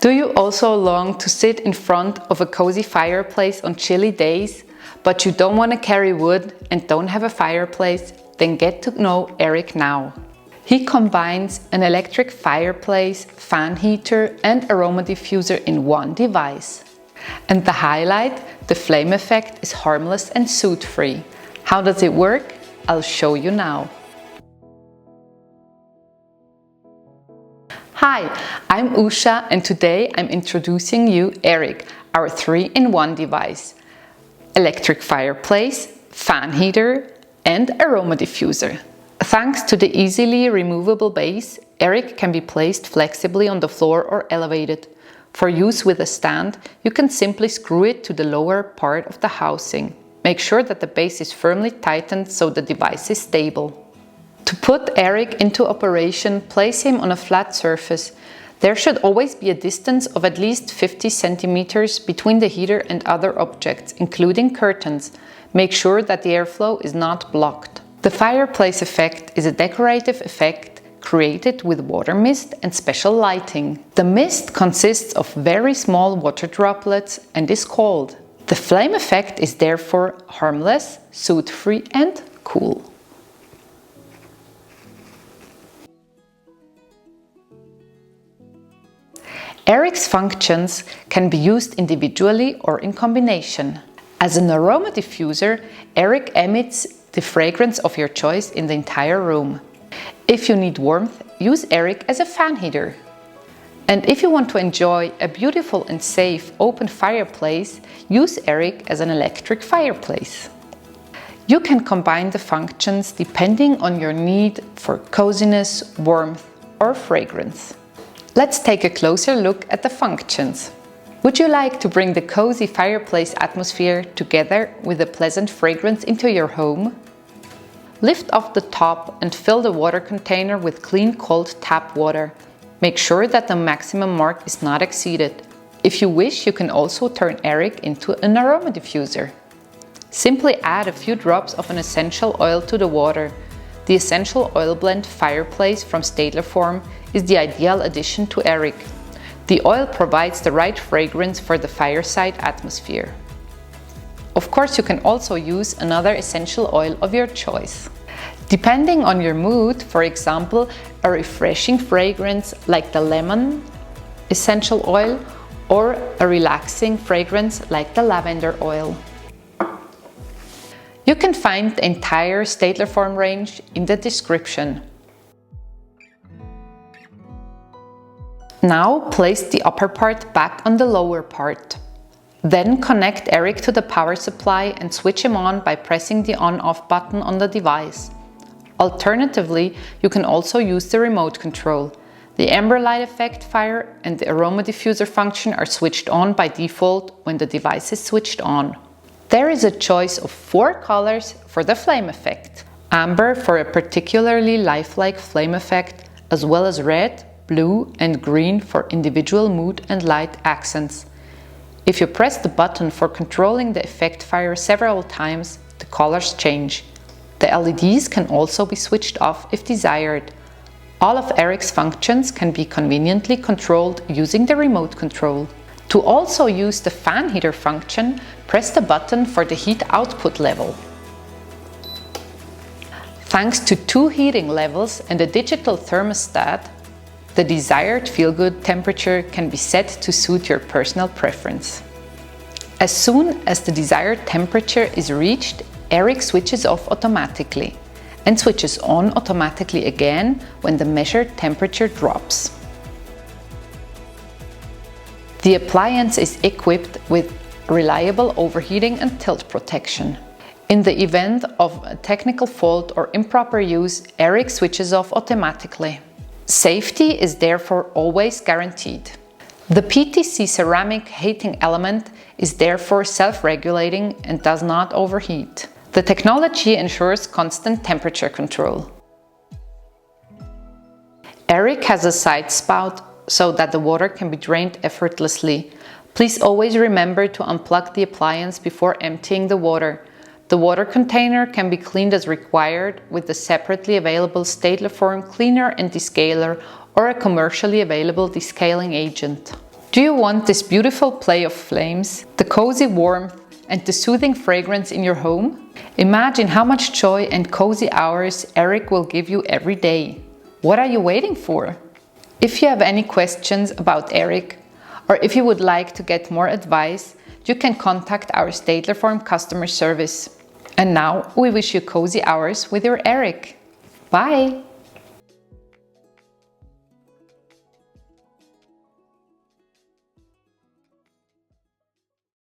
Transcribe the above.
Do you also long to sit in front of a cozy fireplace on chilly days, but you don't want to carry wood and don't have a fireplace? Then get to know Erik now. He combines an electric fireplace, fan heater and aroma diffuser in one device. And the highlight, the flame effect, is harmless and soot-free. How does it work? I'll show you now. Hi, I'm Usha and today I'm introducing you Erik, our 3-in-1 device. Electric fireplace, fan heater and aroma diffuser. Thanks to the easily removable base, Erik can be placed flexibly on the floor or elevated. For use with a stand, you can simply screw it to the lower part of the housing. Make sure that the base is firmly tightened so the device is stable. To put Erik into operation, place him on a flat surface. There should always be a distance of at least 50 centimeters between the heater and other objects, including curtains. Make sure that the airflow is not blocked. The fireplace effect is a decorative effect created with water mist and special lighting. The mist consists of very small water droplets and is cold. The flame effect is therefore harmless, soot-free and cool. Erik's functions can be used individually or in combination. As an aroma diffuser, Erik emits the fragrance of your choice in the entire room. If you need warmth, use Erik as a fan heater. And if you want to enjoy a beautiful and safe open fireplace, use Erik as an electric fireplace. You can combine the functions depending on your need for coziness, warmth or fragrance. Let's take a closer look at the functions. Would you like to bring the cozy fireplace atmosphere together with a pleasant fragrance into your home? Lift off the top and fill the water container with clean cold tap water. Make sure that the maximum mark is not exceeded. If you wish, you can also turn Erik into an aroma diffuser. Simply add a few drops of an essential oil to the water. The essential oil blend Fireplace from Stadler Form is the ideal addition to Erik. The oil provides the right fragrance for the fireside atmosphere. Of course, you can also use another essential oil of your choice. Depending on your mood, for example, a refreshing fragrance like the lemon essential oil or a relaxing fragrance like the lavender oil. You can find the entire Stadler Form range in the description. Now place the upper part back on the lower part. Then connect Erik to the power supply and switch him on by pressing the on-off button on the device. Alternatively, you can also use the remote control. The amber light effect fire and the aroma diffuser function are switched on by default when the device is switched on. There is a choice of 4 colors for the flame effect. Amber for a particularly lifelike flame effect, as well as red, blue and green for individual mood and light accents. If you press the button for controlling the effect fire several times, the colors change. The LEDs can also be switched off if desired. All of Erik's functions can be conveniently controlled using the remote control. To also use the fan heater function, press the button for the heat output level. Thanks to 2 heating levels and a digital thermostat, the desired feel-good temperature can be set to suit your personal preference. As soon as the desired temperature is reached, Erik switches off automatically and switches on automatically again when the measured temperature drops. The appliance is equipped with reliable overheating and tilt protection. In the event of a technical fault or improper use, Erik switches off automatically. Safety is therefore always guaranteed. The PTC ceramic heating element is therefore self-regulating and does not overheat. The technology ensures constant temperature control. Erik has a side spout so that the water can be drained effortlessly. Please always remember to unplug the appliance before emptying the water. The water container can be cleaned as required with the separately available Stadler Form cleaner and descaler or a commercially available descaling agent. Do you want this beautiful play of flames, the cozy warmth, and the soothing fragrance in your home? Imagine how much joy and cozy hours Erik will give you every day. What are you waiting for? If you have any questions about Erik, or if you would like to get more advice, you can contact our Stadler Form customer service. And now we wish you cozy hours with your Erik. Bye!